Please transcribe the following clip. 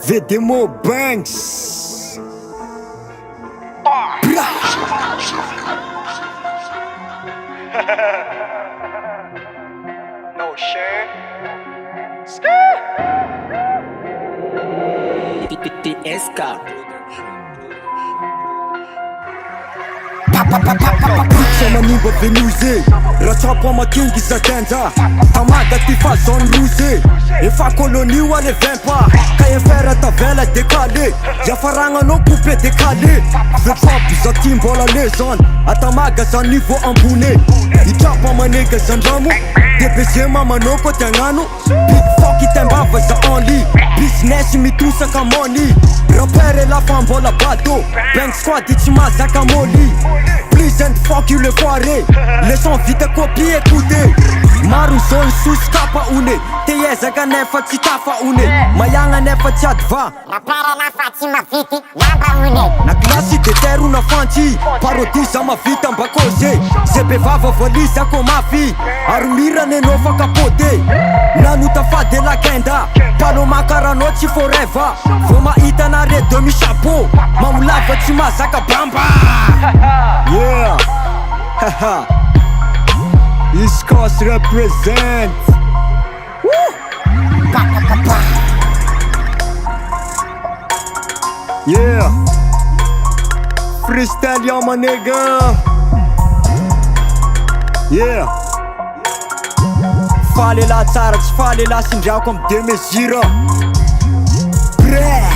VDMO Banks. No shame. PTSK. Sa manimba venuse ratsapa makingy zatenja tamaga ty fazone rose efa colonie ho ale vempa ka efera tavela décalé iafaragnanao coupe décalé vetrapo za ty mbola le zany atamaga zany niveau ambone itrapa manega zandramo DBG mamanao koa tiagnano big fuck itembava za enli business mitosaka money repère lafa mbola bateau bank squad tsy mazaka moli please and fuck you le foiré les sons vite copier écouter maro zone sous kapa une teyezaka nefa tsy tafa une mayagna nefa tsy ady va Repère lafa tsy mavity lamba une na klasy de terre una fanty parodie za mavita mbakôze ze be vava voalizako mafy ary mirany anao fa kapote nanota fady la kenda paloma karanao tsy foreva vo mahita nare demi chapeau mamolava tsy mazaka bamba yeah haha East Coast represent yeah freestyle yo my nigga yeah faly la tsara tsy faly la sindrako amy 2 mesure prêt